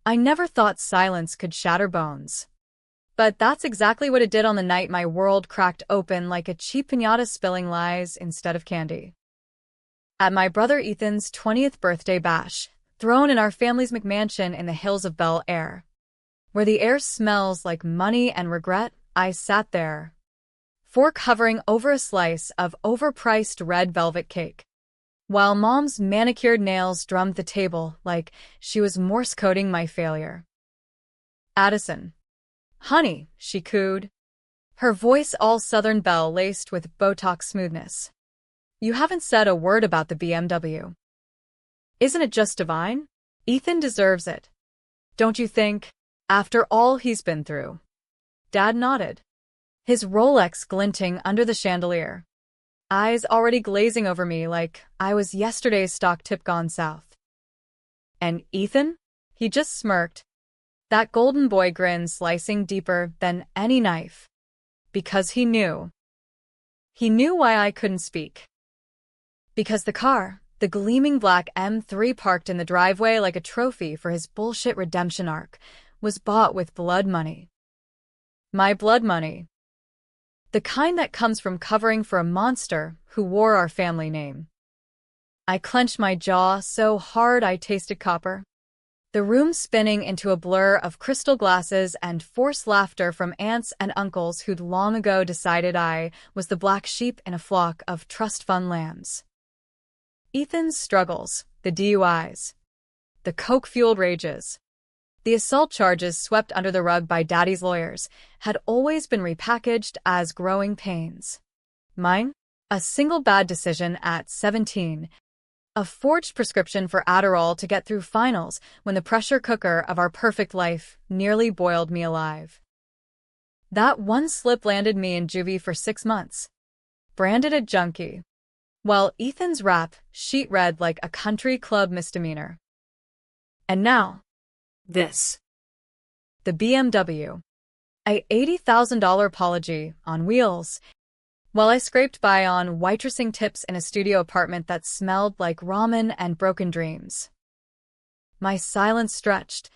I never thought silence could shatter bones. But that's exactly what it did on the night my world cracked open like a cheap piñata spilling lies instead of candy. At my brother Ethan's 20th birthday bash, thrown in our family's McMansion in the hills of Bel Air, where the air smells like money and regret, I sat there, fork hovering over a slice of overpriced red velvet cake, while Mom's manicured nails drummed the table like she was Morse coding my failure. "Addison. Honey," she cooed, her voice all Southern Belle laced with Botox smoothness. "You haven't said a word about the BMW. Isn't it just divine? Ethan deserves it. Don't you think, after all he's been through?" Dad nodded, his Rolex glinting under the chandelier, eyes already glazing over me like I was yesterday's stock tip gone south. "And Ethan?" He just smirked, that golden boy grin slicing deeper than any knife. Because he knew. He knew why I couldn't speak. Because the car, the gleaming black M3 parked in the driveway like a trophy for his bullshit redemption arc, was bought with blood money. My blood money. The kind that comes from covering for a monster who wore our family name. I clenched my jaw so hard I tasted copper, the room spinning into a blur of crystal glasses and forced laughter from aunts and uncles who'd long ago decided I was the black sheep in a flock of trust fund lambs. Ethan's struggles, the DUIs, the coke-fueled rages, the assault charges swept under the rug by Daddy's lawyers, had always been repackaged as growing pains. Mine? A single bad decision at 17. A forged prescription for Adderall to get through finals when the pressure cooker of our perfect life nearly boiled me alive. That one slip landed me in juvie for 6 months, branded a junkie, while Ethan's rap sheet read like a country club misdemeanor. And now, this. The BMW. A $80,000 apology on wheels, while I scraped by on waitressing tips in a studio apartment that smelled like ramen and broken dreams. My silence stretched,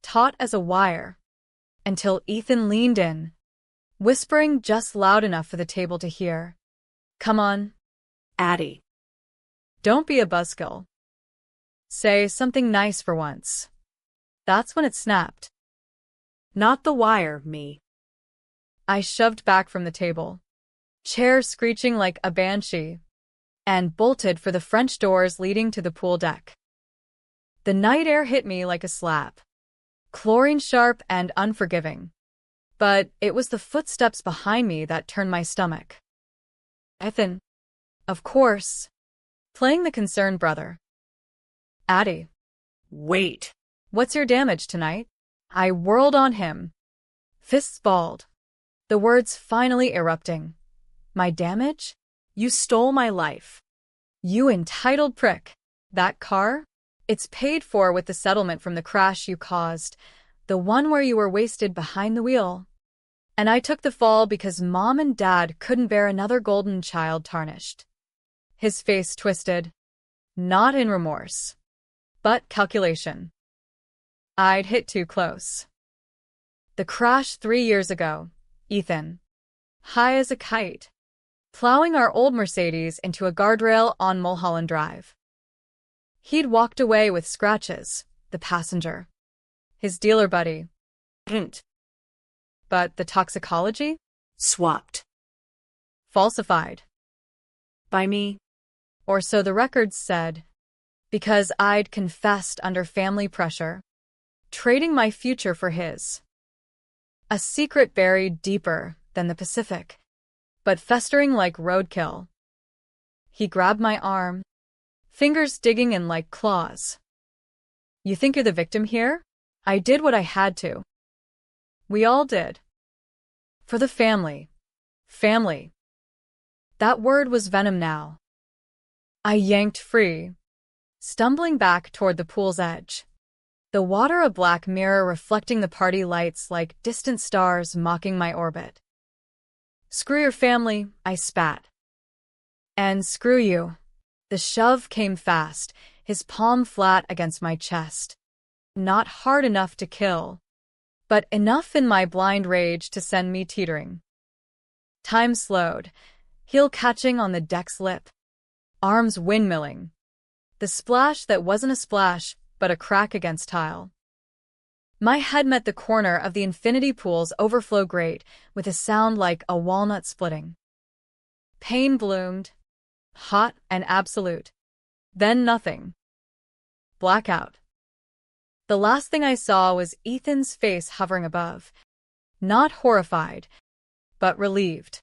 taut as a wire, until Ethan leaned in, whispering just loud enough for the table to hear. "Come on, Addie. Don't be a buzzkill. Say something nice for once." That's when it snapped. "Not the wire, me." I shoved back from the table, chair screeching like a banshee, and bolted for the French doors leading to the pool deck. The night air hit me like a slap, chlorine-sharp and unforgiving, but it was the footsteps behind me that turned my stomach. Ethan, of course, playing the concerned brother. "Addie." "Wait. What's your damage tonight?" I whirled on him, fists balled, the words finally erupting. "My damage? You stole my life. You entitled prick. That car? It's paid for with the settlement from the crash you caused, the one where you were wasted behind the wheel. And I took the fall because Mom and Dad couldn't bear another golden child tarnished." His face twisted, not in remorse, but calculation. I'd hit too close. The crash 3 years ago, Ethan, high as a kite, plowing our old Mercedes into a guardrail on Mulholland Drive. He'd walked away with scratches, the passenger. His dealer buddy didn't. But the toxicology? Swapped. Falsified. By me. Or so the records said, because I'd confessed under family pressure, trading my future for his. A secret buried deeper than the Pacific, but festering like roadkill. He grabbed my arm, fingers digging in like claws. "You think you're the victim here? I did what I had to." We all did. For the family. Family. That word was venom now. I yanked free, stumbling back toward the pool's edge, the water a black mirror reflecting the party lights like distant stars mocking my orbit. "Screw your family," I spat. "And screw you." The shove came fast, his palm flat against my chest. Not hard enough to kill, but enough in my blind rage to send me teetering. Time slowed, heel catching on the deck's lip, arms windmilling. The splash that wasn't a splash, but a crack against tile. My head met the corner of the infinity pool's overflow grate with a sound like a walnut splitting. Pain bloomed, hot and absolute. Then nothing. Blackout. The last thing I saw was Ethan's face hovering above. Not horrified, but relieved.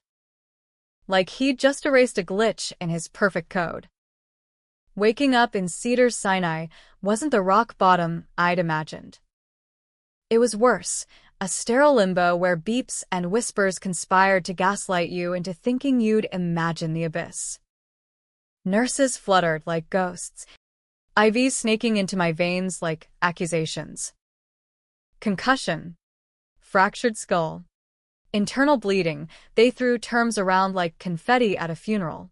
Like he'd just erased a glitch in his perfect code. Waking up in Cedars-Sinai wasn't the rock bottom I'd imagined. It was worse, a sterile limbo where beeps and whispers conspired to gaslight you into thinking you'd imagine the abyss. Nurses fluttered like ghosts, IVs snaking into my veins like accusations. Concussion, fractured skull, internal bleeding, they threw terms around like confetti at a funeral.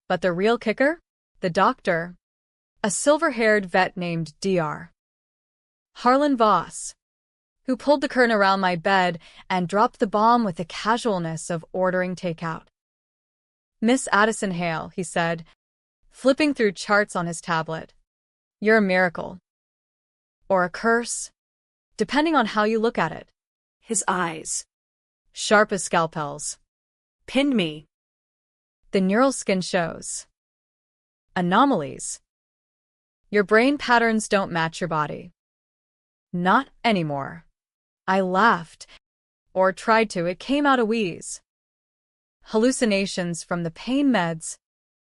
But the real kicker? The doctor, a silver-haired vet named Dr. Harlan Voss, who pulled the curtain around my bed and dropped the bomb with the casualness of ordering takeout. "Miss Addison Hale," he said, flipping through charts on his tablet. "You're a miracle. Or a curse, depending on how you look at it." His eyes, sharp as scalpels, pinned me. "The neural skin shows anomalies. Your brain patterns don't match your body." "Not anymore." I laughed, or tried to. It came out a wheeze. "Hallucinations from the pain meds."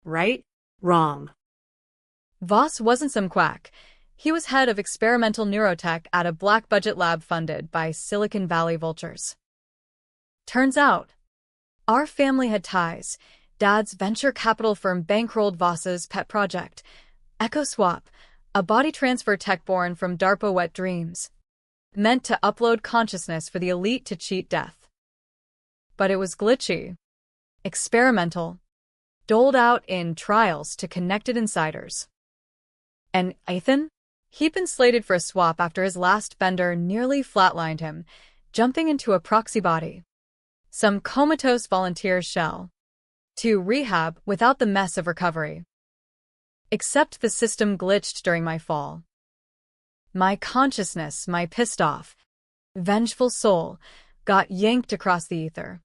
Right? Wrong. Voss wasn't some quack. He was head of experimental neurotech at a black-budget lab funded by Silicon Valley vultures. Turns out, our family had ties. Dad's venture capital firm bankrolled Voss's pet project, EchoSwap, a body transfer tech born from DARPA wet dreams, meant to upload consciousness for the elite to cheat death. But it was glitchy, experimental, doled out in trials to connected insiders. And Ethan? He'd been slated for a swap after his last bender nearly flatlined him, jumping into a proxy body, some comatose volunteer shell, to rehab without the mess of recovery. Except the system glitched during my fall. My consciousness, my pissed-off, vengeful soul, got yanked across the ether,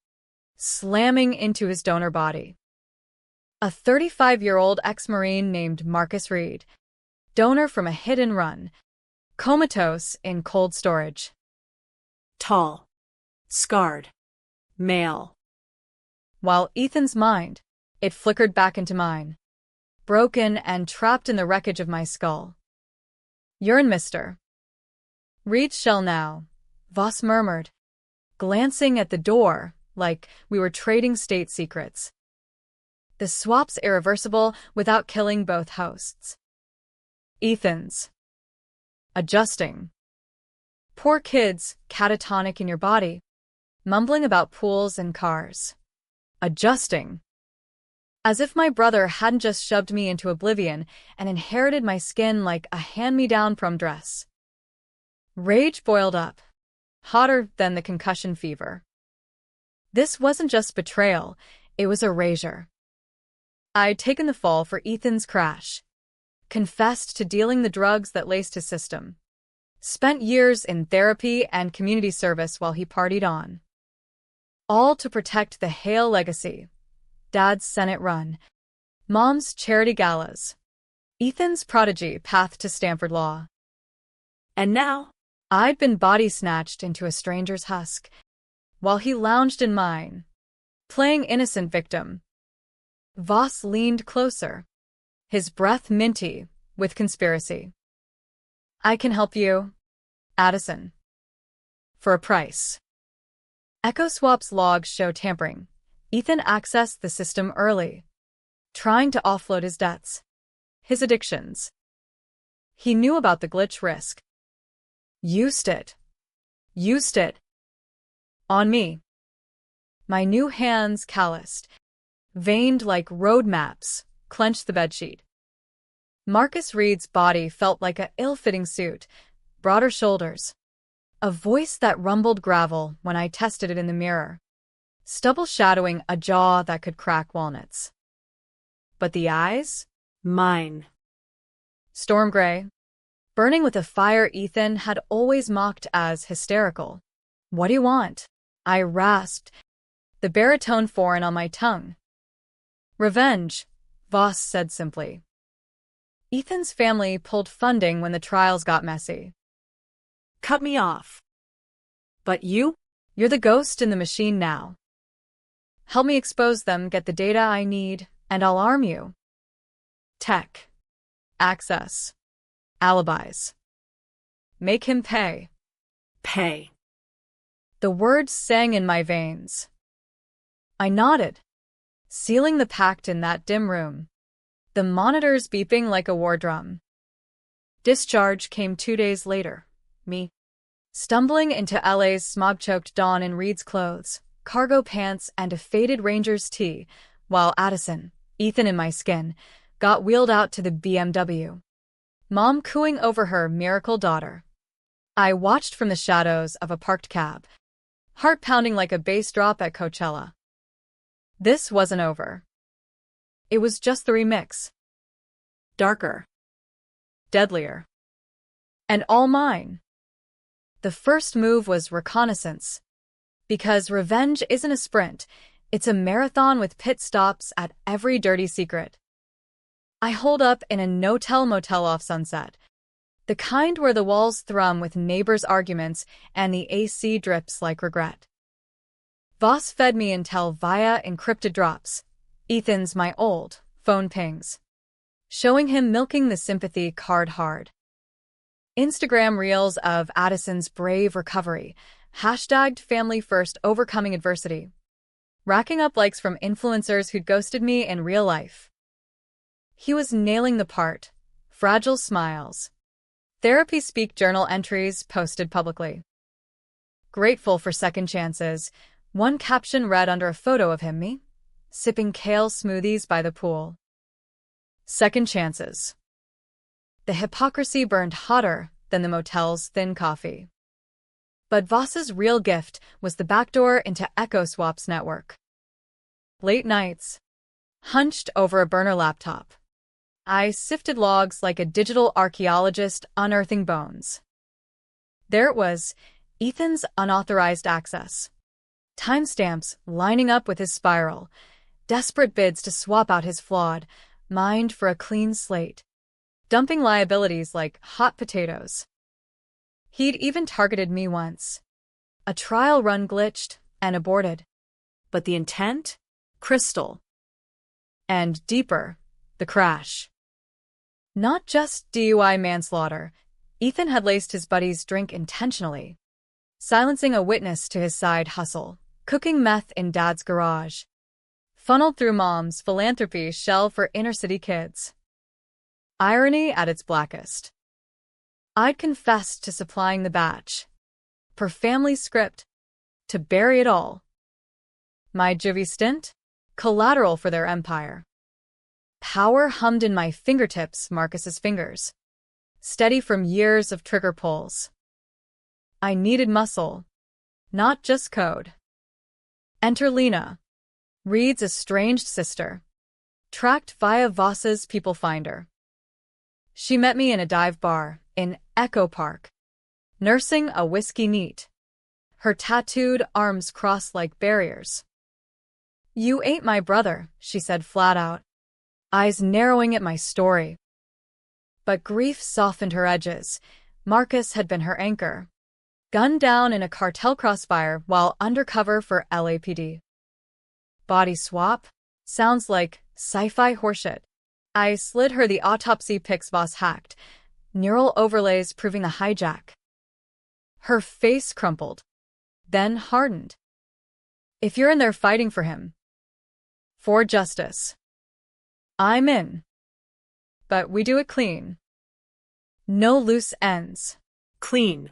slamming into his donor body. A 35-year-old ex-Marine named Marcus Reed, donor from a hit-and-run, comatose in cold storage. Tall, scarred, male. While Ethan's mind, it flickered back into mine, broken and trapped in the wreckage of my skull. "You're in Mr. Reed's shell now," Voss murmured, glancing at the door like we were trading state secrets. "The swap's irreversible without killing both hosts." Ethan's. Adjusting. Poor kids, catatonic in your body, mumbling about pools and cars. Adjusting. As if my brother hadn't just shoved me into oblivion and inherited my skin like a hand-me-down prom dress. Rage boiled up, hotter than the concussion fever. This wasn't just betrayal, it was erasure. I'd taken the fall for Ethan's crash, confessed to dealing the drugs that laced his system, spent years in therapy and community service while he partied on. All to protect the Hale legacy. Dad's Senate run, Mom's charity galas, Ethan's prodigy path to Stanford Law. And now, I'd been body snatched into a stranger's husk, while he lounged in mine, playing innocent victim. Voss leaned closer, his breath minty with conspiracy. "I can help you, Addison. For a price." EchoSwap's logs show tampering. Ethan accessed the system early, trying to offload his debts, his addictions. He knew about the glitch risk. Used it. On me. My new hands calloused, veined like road maps, clenched the bedsheet. Marcus Reed's body felt like a ill-fitting suit, broader shoulders. A voice that rumbled gravel when I tested it in the mirror. Stubble shadowing a jaw that could crack walnuts. But the eyes? Mine. Storm gray. Burning with a fire Ethan had always mocked as hysterical. What do you want? I rasped, the baritone foreign on my tongue. Revenge, Voss said simply. Ethan's family pulled funding when the trials got messy. Cut me off. But you? You're the ghost in the machine now. Help me expose them, get the data I need, and I'll arm you. Tech. Access. Alibis. Make him pay. Pay. The words sang in my veins. I nodded, sealing the pact in that dim room, the monitors beeping like a war drum. Discharge came 2 days later. Me. Stumbling into LA's smog-choked dawn in Reed's clothes, cargo pants, and a faded Ranger's tee, while Addison, Ethan in my skin, got wheeled out to the BMW. Mom cooing over her miracle daughter. I watched from the shadows of a parked cab, heart pounding like a bass drop at Coachella. This wasn't over. It was just the remix. Darker. Deadlier. And all mine. The first move was reconnaissance. Because revenge isn't a sprint, it's a marathon with pit stops at every dirty secret. I holed up in a no-tell motel off Sunset. The kind where the walls thrum with neighbors' arguments and the AC drips like regret. Voss fed me intel via encrypted drops. Ethan's my old phone pings, showing him milking the sympathy card hard. Instagram reels of Addison's brave recovery, hashtagged family first overcoming adversity, racking up likes from influencers who'd ghosted me in real life. He was nailing the part. Fragile smiles. Therapy speak journal entries posted publicly. Grateful for second chances, one caption read under a photo of him, me, sipping kale smoothies by the pool. Second chances. The hypocrisy burned hotter than the motel's thin coffee. But Voss's real gift was the backdoor into EchoSwap's network. Late nights. Hunched over a burner laptop. I sifted logs like a digital archaeologist unearthing bones. There it was, Ethan's unauthorized access. Timestamps lining up with his spiral, desperate bids to swap out his flawed, mined for a clean slate, dumping liabilities like hot potatoes. He'd even targeted me once. A trial run glitched and aborted. But the intent? Crystal. And deeper, the crash. Not just DUI manslaughter, Ethan had laced his buddy's drink intentionally, silencing a witness to his side hustle, cooking meth in Dad's garage, funneled through Mom's philanthropy shell for inner-city kids. Irony at its blackest. I'd confessed to supplying the batch, per family script, to bury it all. My juvie stint? Collateral for their empire. Power hummed in my fingertips, Marcus's fingers, steady from years of trigger pulls. I needed muscle, not just code. Enter Lena, Reed's estranged sister, tracked via Voss's People Finder. She met me in a dive bar in Echo Park, nursing a whiskey neat, her tattooed arms crossed like barriers. You ain't my brother, she said flat out, eyes narrowing at my story. But grief softened her edges. Marcus had been her anchor, gunned down in a cartel crossfire while undercover for LAPD. Body swap? Sounds like sci-fi horseshit. I slid her the autopsy pics Voss hacked, neural overlays proving the hijack. Her face crumpled, then hardened. If you're in there fighting for him, for justice, I'm in. But we do it clean. No loose ends. Clean.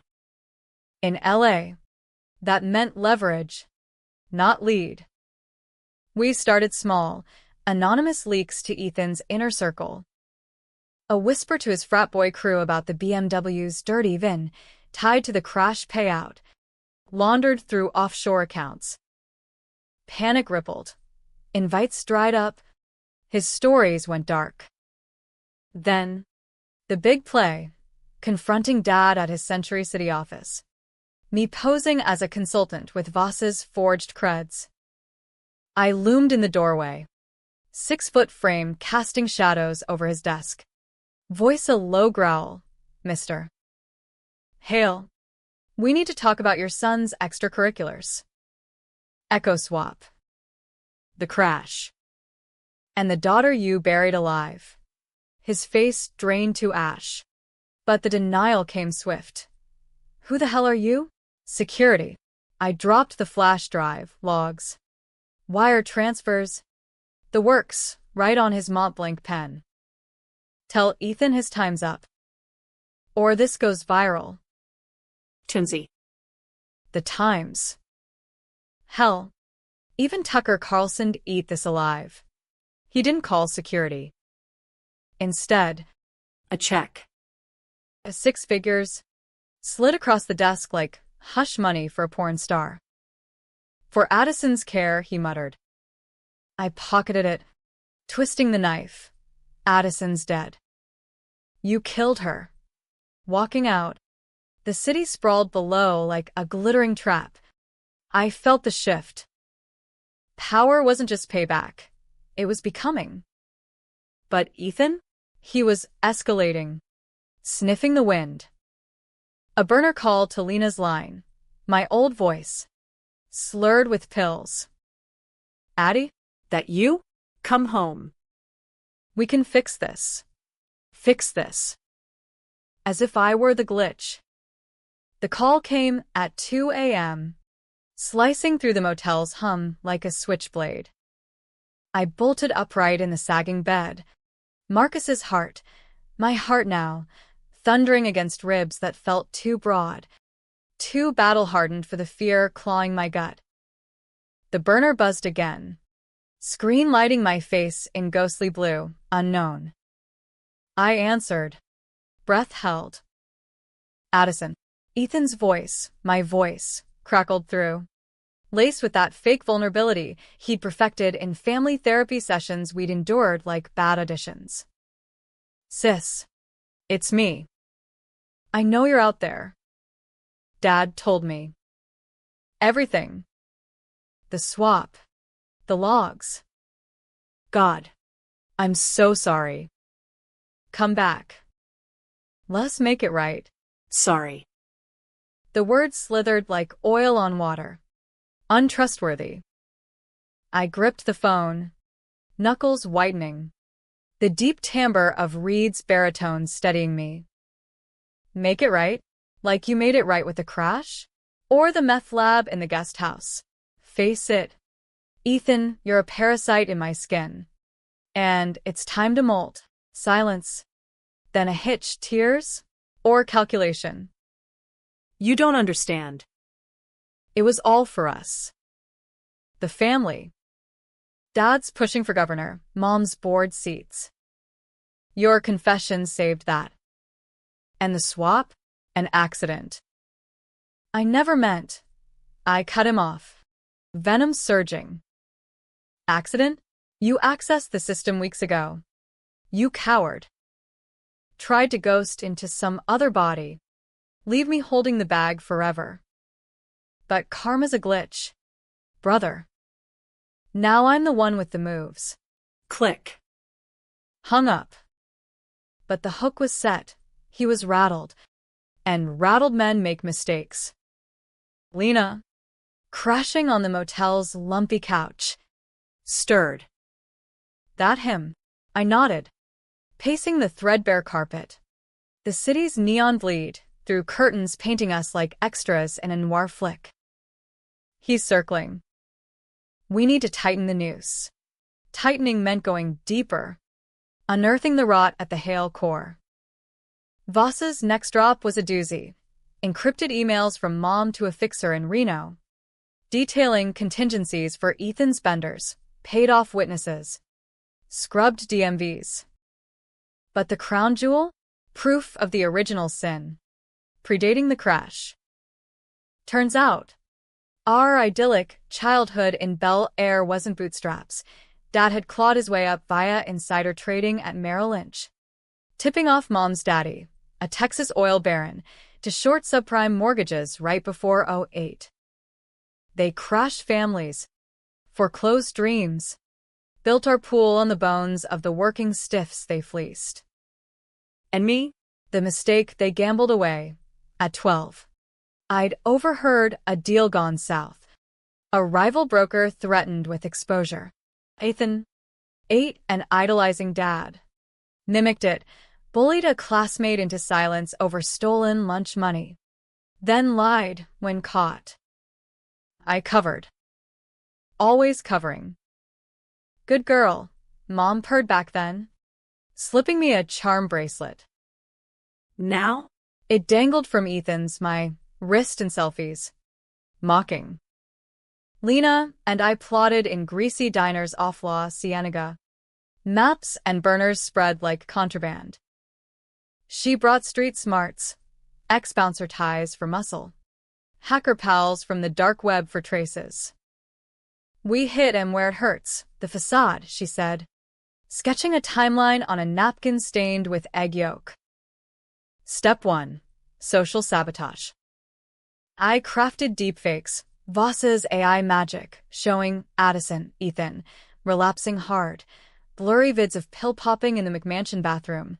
In LA, that meant leverage, not lead. We started small, anonymous leaks to Ethan's inner circle. A whisper to his frat boy crew about the BMW's dirty VIN, tied to the crash payout, laundered through offshore accounts. Panic rippled. Invites dried up. His stories went dark. Then, the big play, confronting Dad at his Century City office. Me posing as a consultant with Voss's forged creds. I loomed in the doorway, 6-foot frame casting shadows over his desk. Voice a low growl, Mr. Hale, we need to talk about your son's extracurriculars. Echo swap. The crash. And the daughter you buried alive. His face drained to ash. But the denial came swift. Who the hell are you? Security. I dropped the flash drive, logs, wire transfers, the works, right on his Montblanc pen. Tell Ethan his time's up. Or this goes viral. Tinsy. The Times. Hell. Even Tucker Carlson'd eat this alive. He didn't call security. Instead, A check. 6 figures, slid across the desk like hush money for a porn star. For Addison's care, he muttered. I pocketed it, twisting the knife. Addison's dead. You killed her. Walking out, the city sprawled below like a glittering trap. I felt the shift. Power wasn't just payback. It was becoming. But Ethan? He was escalating, sniffing the wind. A burner call to Lena's line, my old voice, slurred with pills. Addie? That you? Come home. We can fix this. Fix this. As if I were the glitch. The call came at 2 a.m., slicing through the motel's hum like a switchblade. I bolted upright in the sagging bed. Marcus's heart, my heart now, thundering against ribs that felt too broad, too battle-hardened for the fear clawing my gut. The burner buzzed again, screen lighting my face in ghostly blue, unknown. I answered, breath held. Addison. Ethan's voice, my voice, crackled through, laced with that fake vulnerability he'd perfected in family therapy sessions we'd endured like bad auditions. Sis, it's me. I know you're out there. Dad told me. Everything. The swap. The logs. God, I'm so sorry. Come back. Let's make it right. Sorry. The words slithered like oil on water. Untrustworthy. I gripped the phone, knuckles whitening, the deep timbre of Reed's baritone steadying me. Make it right? Like you made it right with the crash? Or the meth lab in the guest house? Face it. Ethan, you're a parasite in my skin. And it's time to molt. Silence. Then a hitch, tears, or calculation. You don't understand. It was all for us. The family. Dad's pushing for governor, Mom's board seats. Your confession saved that. And the swap? An accident. I never meant. I cut him off. Venom surging. Accident? You accessed the system weeks ago. You coward. Tried to ghost into some other body. Leave me holding the bag forever. But karma's a glitch. Brother. Now I'm the one with the moves. Click. Hung up. But the hook was set. He was rattled. And rattled men make mistakes. Lena, crashing on the motel's lumpy couch, stirred. That him. I nodded, pacing the threadbare carpet. The city's neon bleed through curtains painting us like extras in a noir flick. He's circling. We need to tighten the noose. Tightening meant going deeper, unearthing the rot at the Hale core. Voss's next drop was a doozy. Encrypted emails from Mom to a fixer in Reno, detailing contingencies for Ethan's benders, paid-off witnesses, scrubbed DMVs. But the crown jewel? Proof of the original sin. Predating the crash. Turns out, our idyllic childhood in Bel Air wasn't bootstraps. Dad had clawed his way up via insider trading at Merrill Lynch, tipping off Mom's daddy, a Texas oil baron, to short subprime mortgages right before '08. They crashed families, foreclosed dreams, built our pool on the bones of the working stiffs they fleeced. And me? The mistake they gambled away at 12. I'd overheard a deal gone south. A rival broker threatened with exposure. Ethan, 8 and idolizing Dad, mimicked it, bullied a classmate into silence over stolen lunch money, then lied when caught. I covered. Always covering. Good girl, Mom purred back then, slipping me a charm bracelet. Now? It dangled from Ethan's, my wrist in selfies. Mocking. Lena and I plotted in greasy diners off La Cienega. Maps and burners spread like contraband. She brought street smarts, ex-bouncer ties for muscle, hacker pals from the dark web for traces. We hit him where it hurts, the facade, she said, sketching a timeline on a napkin stained with egg yolk. Step 1. Social sabotage. I crafted deepfakes, Voss's AI magic, showing Addison, Ethan, relapsing hard, blurry vids of pill popping in the McMansion bathroom,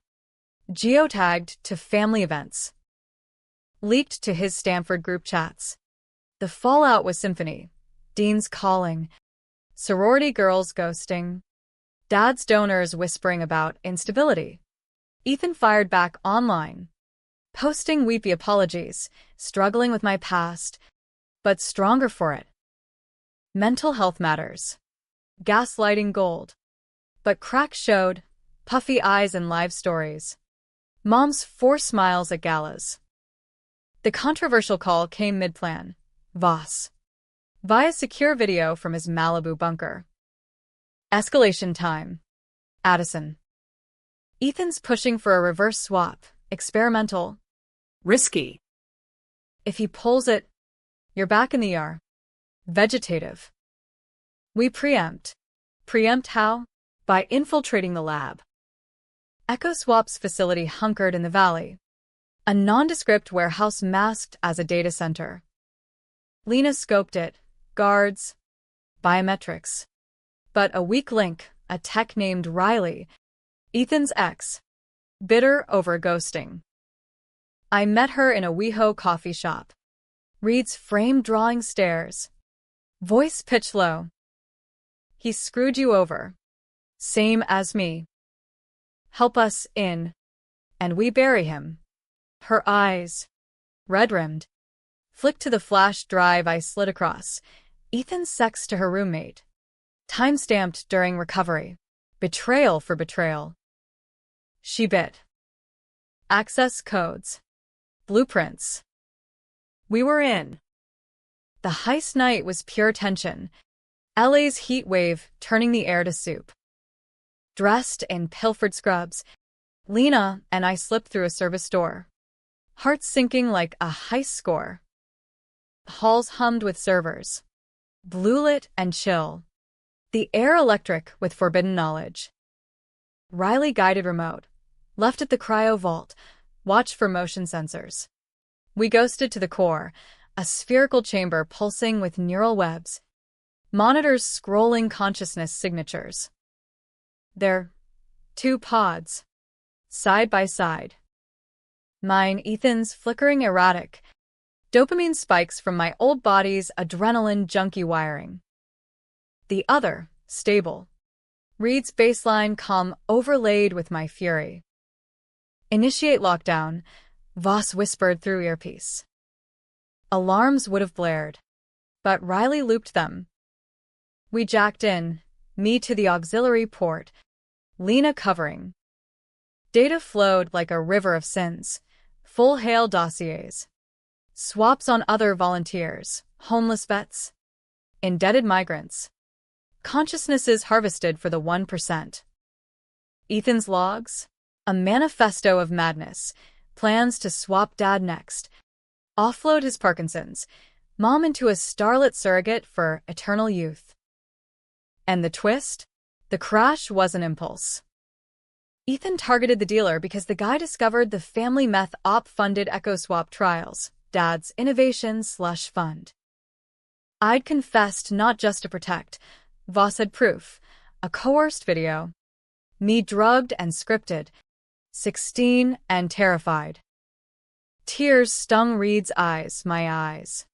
geotagged to family events, leaked to his Stanford group chats. The fallout was symphony. Deans calling, sorority girls ghosting, Dad's donors whispering about instability. Ethan fired back online, posting weepy apologies, struggling with my past, but stronger for it. Mental health matters. Gaslighting gold. But cracks showed, puffy eyes and live stories. Mom's 4 smiles at galas. The controversial call came mid-plan. Voss. Via secure video from his Malibu bunker. Escalation time. Addison. Ethan's pushing for a reverse swap. Experimental. Risky. If he pulls it, you're back in the ER. Vegetative. We preempt. Preempt how? By infiltrating the lab. EchoSwap's facility hunkered in the valley. A nondescript warehouse masked as a data center. Lena scoped it. Guards. Biometrics. But a weak link, a tech named Riley, Ethan's ex, bitter over ghosting. I met her in a WeHo coffee shop. Reed's frame drawing stares. Voice pitched low. He screwed you over. Same as me. Help us in. And we bury him. Her eyes, red-rimmed, flicked to the flash drive I slid across. Ethan's sex to her roommate. Time-stamped during recovery. Betrayal for betrayal. She bit. Access codes. Blueprints. We were in. The heist night was pure tension. LA's heat wave turning the air to soup. Dressed in pilfered scrubs, Lena and I slipped through a service door. Hearts sinking like a heist score. Halls hummed with servers. Blue-lit and chill. The air electric with forbidden knowledge. Riley guided remote. Left at the cryo vault. Watched for motion sensors. We ghosted to the core. A spherical chamber pulsing with neural webs. Monitors scrolling consciousness signatures. There. 2 pods. Side by side. Mine, Ethan's, flickering erratic. Dopamine spikes from my old body's adrenaline junkie wiring. The other, stable. Reed's baseline calm overlaid with my fury. Initiate lockdown, Voss whispered through earpiece. Alarms would have blared, but Riley looped them. We jacked in, me to the auxiliary port, Lena covering. Data flowed like a river of sins, full hail dossiers. Swaps on other volunteers, homeless vets, indebted migrants. Consciousnesses harvested for the 1%. Ethan's logs? A manifesto of madness. Plans to swap dad next. Offload his Parkinson's. Mom into a starlet surrogate for eternal youth. And the twist? The crash was an impulse. Ethan targeted the dealer because the guy discovered the family meth op-funded EchoSwap trials, Dad's innovation/fund. I'd confessed not just to protect. Voss had proof. A coerced video. Me drugged and scripted. 16 and terrified. Tears stung Reed's eyes, my eyes.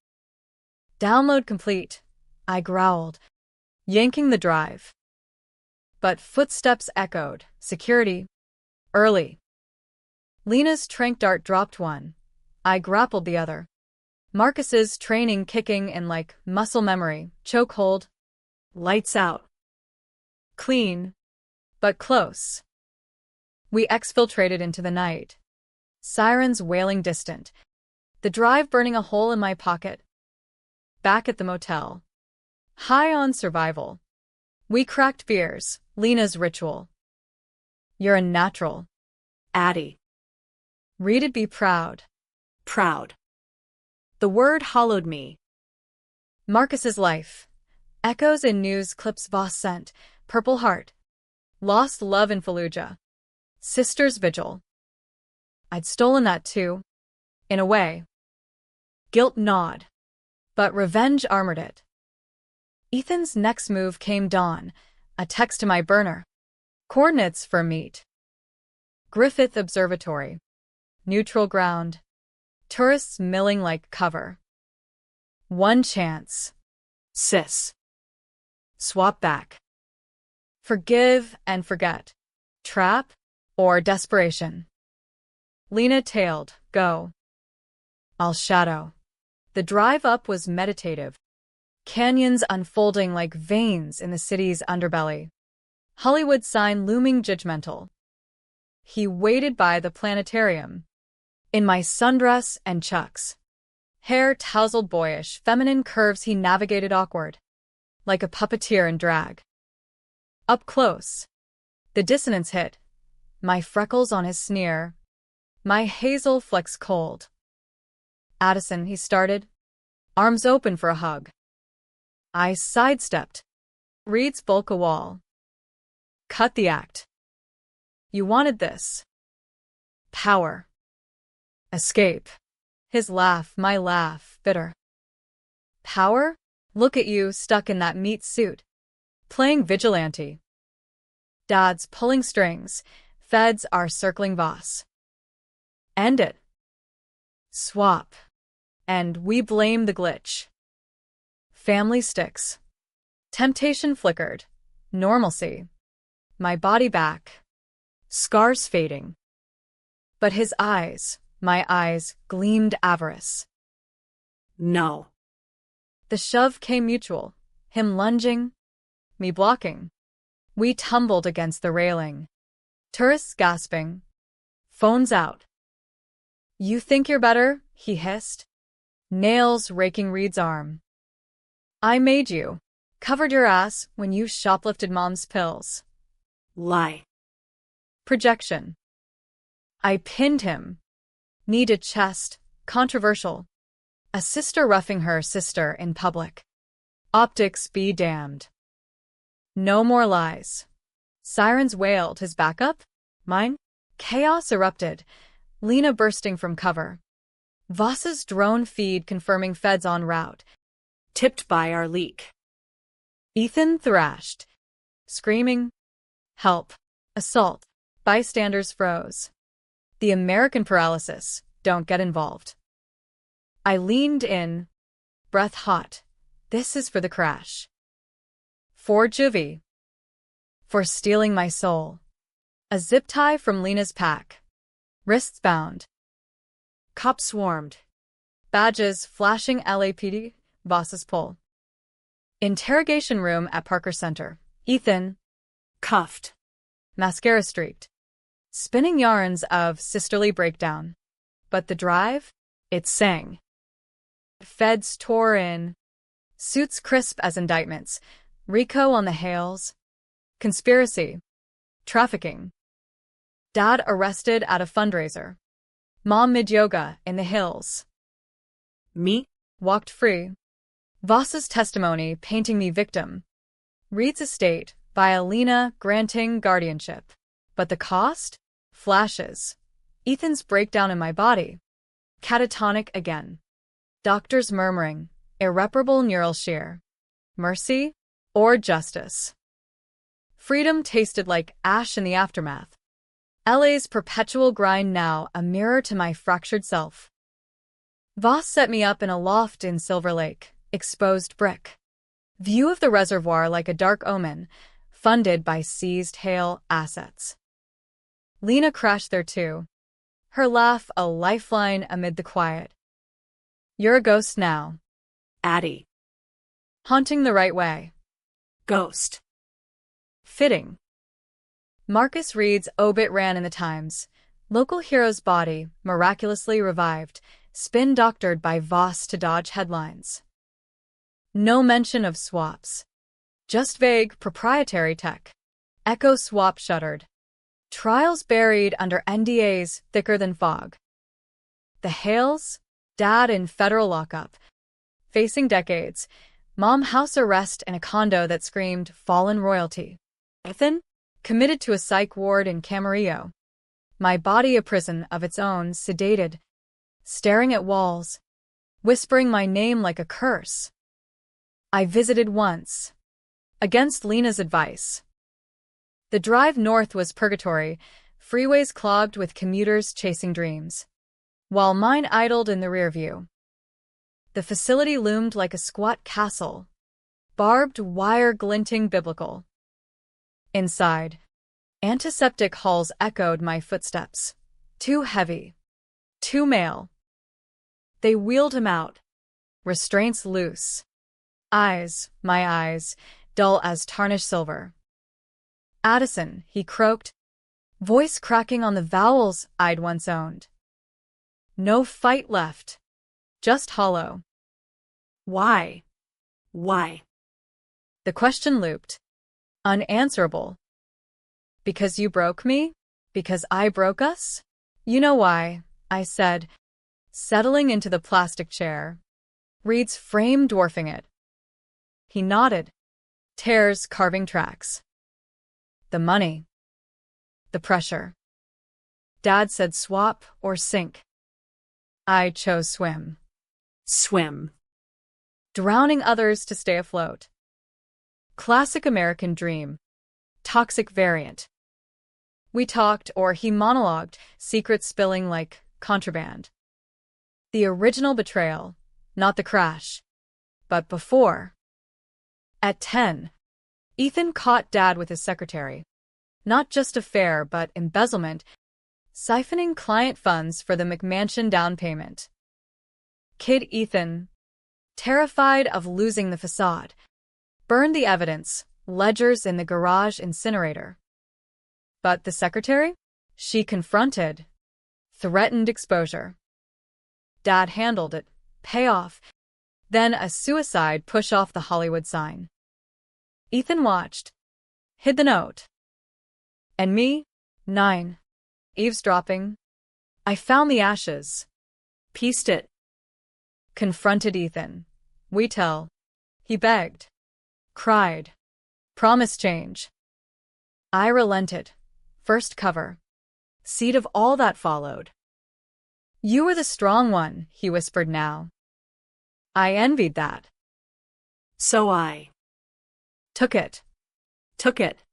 Download complete, I growled, yanking the drive. But footsteps echoed. Security. Early. Lena's tranq dart dropped one. I grappled the other. Marcus's training kicking in like muscle memory. Chokehold. Lights out. Clean. But close. We exfiltrated into the night. Sirens wailing distant. The drive burning a hole in my pocket. Back at the motel. High on survival. We cracked beers. Lena's ritual. You're a natural. Addie. Reed'd be proud. Proud. The word hollowed me. Marcus's life. Echoes in news clips Voss sent. Purple Heart. Lost love in Fallujah. Sister's vigil. I'd stolen that too. In a way. Guilt gnawed. But revenge armored it. Ethan's next move came dawn. A text to my burner. Coordinates for meet. Griffith Observatory. Neutral ground. Tourists milling like cover. One chance. Sis. Swap back. Forgive and forget. Trap or desperation. Lena tailed. Go. I'll shadow. The drive up was meditative. Canyons unfolding like veins in the city's underbelly. Hollywood sign looming judgmental. He waited by the planetarium. In my sundress and chucks. Hair tousled boyish, feminine curves he navigated awkward. Like a puppeteer in drag. Up close. The dissonance hit. My freckles on his sneer. My hazel flecks cold. Addison, he started. Arms open for a hug. I sidestepped. Reed's bulk a wall. Cut the act. You wanted this. Power. Escape. His laugh, my laugh, bitter. Power? Look at you stuck in that meat suit. Playing vigilante. Dad's pulling strings. Feds are circling Voss. End it. Swap. And we blame the glitch. Family sticks. Temptation flickered. Normalcy. My body back. Scars fading. But his eyes, my eyes, gleamed avarice. No. The shove came mutual. Him lunging. Me blocking. We tumbled against the railing. Tourists gasping. Phones out. You think you're better? He hissed. Nails raking Reed's arm. I made you. Covered your ass when you shoplifted Mom's pills. Lie. Projection. I pinned him. Knee to chest. Controversial. A sister roughing her sister in public. Optics be damned. No more lies. Sirens wailed. His backup? Mine? Chaos erupted. Lena bursting from cover. Voss's drone feed confirming feds en route. Tipped by our leak. Ethan thrashed. Screaming. Help. Assault. Bystanders froze. The American paralysis. Don't get involved. I leaned in. Breath hot. This is for the crash. For juvie. For stealing my soul. A zip tie from Lena's pack. Wrists bound. Cops swarmed. Badges flashing LAPD. Voss's pull. Interrogation room at Parker Center. Ethan. Cuffed. Mascara streaked. Spinning yarns of sisterly breakdown. But the drive? It sang. Feds tore in. Suits crisp as indictments. RICO on the hails. Conspiracy. Trafficking. Dad arrested at a fundraiser. Mom mid-yoga in the hills. Me? Walked free. Voss's testimony painting me victim. Reed's estate via Lena granting guardianship. But the cost? Flashes. Ethan's breakdown in my body. Catatonic again. Doctors murmuring. Irreparable neural shear. Mercy or justice? Freedom tasted like ash in the aftermath. LA's perpetual grind now a mirror to my fractured self. Voss set me up in a loft in Silver Lake, exposed brick. View of the reservoir like a dark omen, funded by seized hail assets. Lena crashed there too. Her laugh a lifeline amid the quiet. You're a ghost now. Addie. Haunting the right way. Ghost. Fitting. Marcus Reed's obit ran in the Times. Local hero's body, miraculously revived, spin-doctored by Voss to dodge headlines. No mention of swaps. Just vague, proprietary tech. Echo Swap shuttered. Trials buried under NDAs thicker than fog. The Hales? Dad in federal lockup. Facing decades. Mom house arrest in a condo that screamed fallen royalty. Ethan? Committed to a psych ward in Camarillo. My body a prison of its own, sedated. Staring at walls. Whispering my name like a curse. I visited once. Against Lena's advice. The drive north was purgatory, freeways clogged with commuters chasing dreams. While mine idled in the rear view. The facility loomed like a squat castle. Barbed wire glinting biblical. Inside. Antiseptic halls echoed my footsteps. Too heavy. Too male. They wheeled him out. Restraints loose. Eyes, my eyes, dull as tarnished silver. Addison, he croaked. Voice cracking on the vowels I'd once owned. No fight left. Just hollow. Why? Why? The question looped. Unanswerable. Because you broke me? Because I broke us? You know why, I said, settling into the plastic chair. Reed's frame dwarfing it. He nodded. Tears carving tracks. The money. The pressure. Dad said swap or sink. I chose swim. Swim. Drowning others to stay afloat. Classic American dream. Toxic variant. We talked, or he monologued, secrets spilling like contraband. The original betrayal, not the crash. But before. At 10, Ethan caught Dad with his secretary. Not just affair, but embezzlement, siphoning client funds for the McMansion down payment. Kid Ethan, terrified of losing the facade, burned the evidence, ledgers in the garage incinerator. But the secretary? She confronted. Threatened exposure. Dad handled it. Payoff. Then a suicide push off the Hollywood sign. Ethan watched. Hid the note. And me? 9. Eavesdropping. I found the ashes. Pieced it. Confronted Ethan. We tell. He begged. Cried. Promise change. I relented. First cover. Seed of all that followed. You were the strong one, he whispered now. I envied that. So I Took it. took it.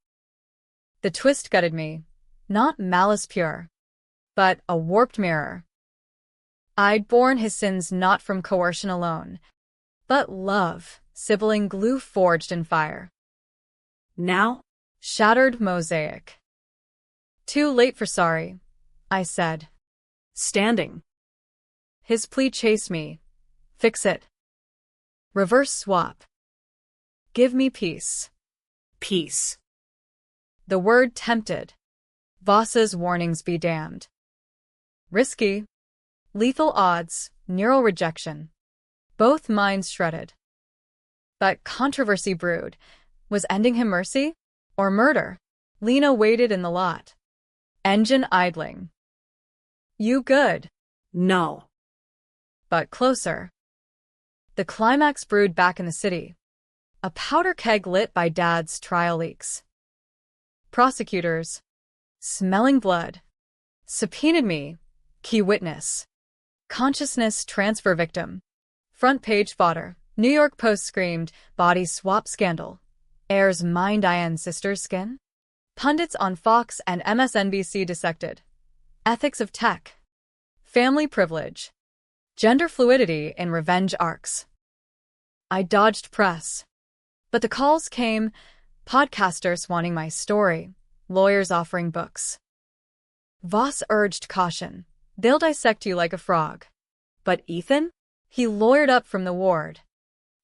The twist gutted me. Not malice pure, but a warped mirror. I'd borne his sins not from coercion alone, but love, sibling glue forged in fire. Now? Shattered mosaic. Too late for sorry, I said. Standing. His plea chased me. Fix it. Reverse swap. Give me peace. Peace. The word tempted. Voss's warnings be damned. Risky. Lethal odds, neural rejection. Both minds shredded. But controversy brewed. Was ending him mercy? Or murder? Lena waited in the lot. Engine idling. You good? No. But closer. The climax brewed back in the city. A powder keg lit by Dad's trial leaks. Prosecutors, smelling blood, subpoenaed me. Key witness. Consciousness transfer victim. Front page fodder. New York Post screamed, body swap scandal. Heirs mind IN sister's skin? Pundits on Fox and MSNBC dissected. Ethics of tech. Family privilege. Gender fluidity in revenge arcs. I dodged press. But the calls came, podcasters wanting my story, lawyers offering books. Voss urged caution. They'll dissect you like a frog. But Ethan? He lawyered up from the ward,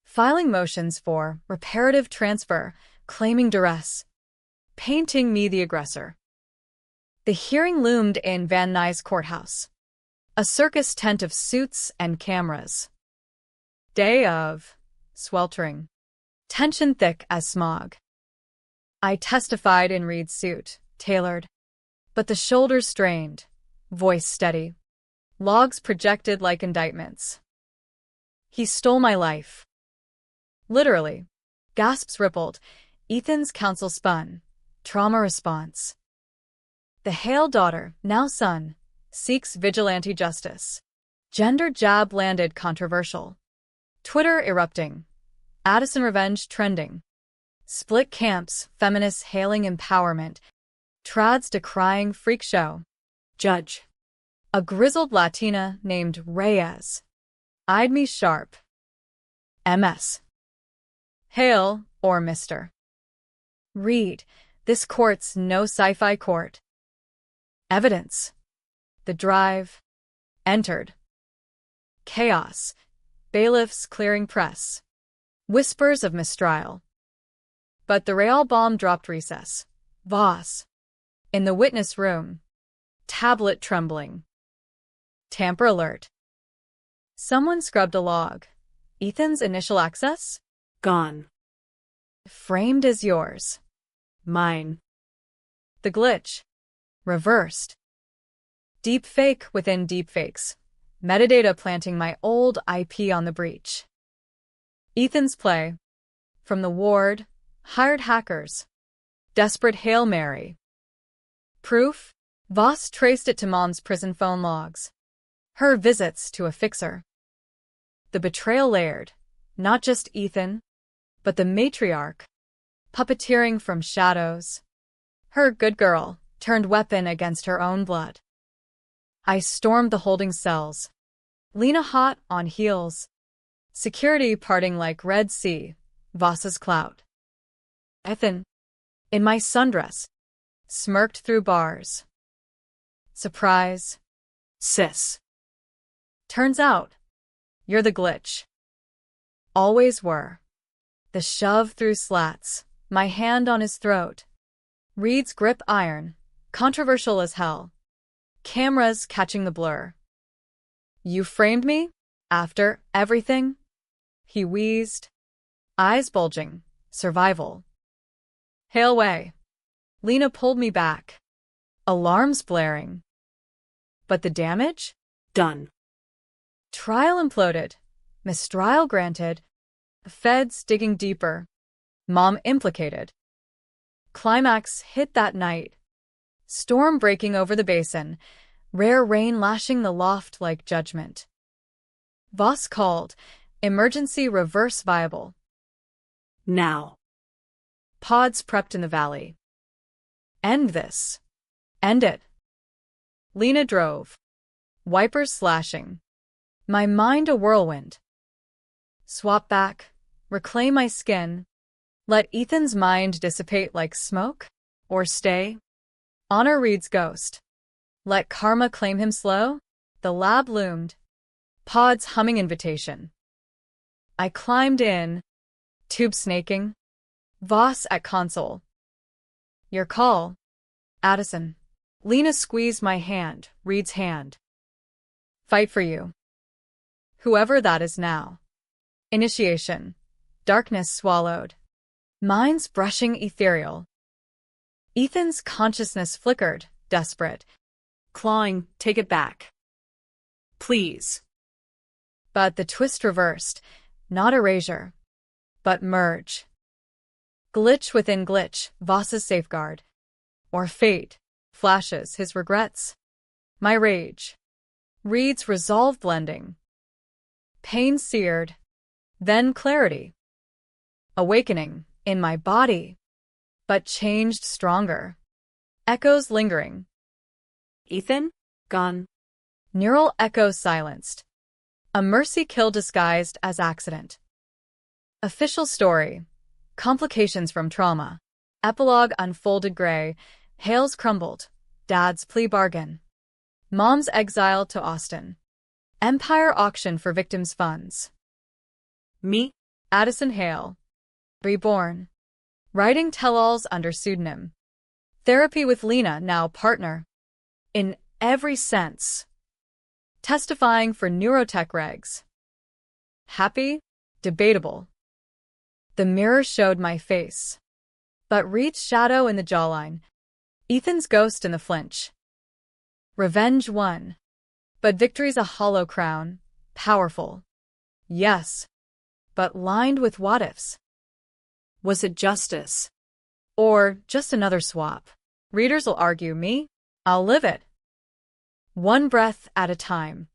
filing motions for reparative transfer, claiming duress, painting me the aggressor. The hearing loomed in Van Nuys Courthouse, a circus tent of suits and cameras. Day of sweltering, tension thick as smog. I testified in Reed's suit, tailored, but the shoulders strained, voice steady, logs projected like indictments. He stole my life. Literally. Gasps rippled. Ethan's counsel spun. Trauma response. The Hale daughter, now son, seeks vigilante justice. Gender jab landed controversial. Twitter erupting. Addison revenge trending. Split camps, feminists hailing empowerment. Trads decrying freak show. Judge. A grizzled Latina named Reyes eyed me sharp. MS. Hale or Mr. Reed, this court's no sci-fi court. Evidence. The drive. Entered. Chaos. Bailiffs clearing press. Whispers of mistrial. But the Real bomb dropped recess. Voss. In the witness room. Tablet trembling. Tamper alert. Someone scrubbed a log. Ethan's initial access? Gone. Framed as yours. Mine. The glitch. Reversed. Deep fake within deepfakes. Metadata planting my old IP on the breach. Ethan's play. From the ward, hired hackers. Desperate Hail Mary. Proof? Voss traced it to Mom's prison phone logs. Her visits to a fixer. The betrayal layered, not just Ethan, but the matriarch, puppeteering from shadows. Her good girl turned weapon against her own blood. I stormed the holding cells. Lena hot on heels. Security parting like Red Sea, Voss's clout. Ethan, in my sundress, smirked through bars. Surprise. Sis. Turns out, you're the glitch. Always were. The shove through slats, my hand on his throat. Reed's grip iron, controversial as hell. Cameras catching the blur. You framed me? After everything? He wheezed. Eyes bulging. Survival. Hail way. Lena pulled me back. Alarms blaring. But the damage? Done. Trial imploded. Mistrial granted. Feds digging deeper. Mom implicated. Climax hit that night. Storm breaking over the basin. Rare rain lashing the loft like judgment. Voss called. Emergency reverse viable. Now. Pods prepped in the valley. End this. End it. Lena drove. Wipers slashing. My mind a whirlwind. Swap back. Reclaim my skin. Let Ethan's mind dissipate like smoke? Or stay? Honor Reed's ghost. Let karma claim him slow? The lab loomed. Pods humming invitation. I climbed in. Tube snaking. Voss at console. Your call. Addison. Lena squeezed my hand, Reed's hand. Fight for you. Whoever that is now. Initiation. Darkness swallowed. Minds brushing ethereal. Ethan's consciousness flickered, desperate. Clawing, take it back. Please. But the twist reversed. Not erasure, but merge. Glitch within glitch, Voss's safeguard. Or fate flashes his regrets. My rage reads resolve blending. Pain seared, then clarity. Awakening in my body, but changed stronger. Echoes lingering. Ethan? Gone. Neural echoes silenced. A mercy kill disguised as accident. Official story. Complications from trauma. Epilogue unfolded gray. Hales crumbled. Dad's plea bargain. Mom's exile to Austin. Empire auction for victims' funds. Me? Addison Hale. Reborn. Writing tell-alls under pseudonym. Therapy with Lena, now partner. In every sense. Testifying for neurotech regs. Happy? Debatable. The mirror showed my face, but Reed's shadow in the jawline. Ethan's ghost in the flinch. Revenge won. But victory's a hollow crown. Powerful. Yes. But lined with what-ifs. Was it justice? Or just another swap? Readers will argue me. I'll live it. One breath at a time.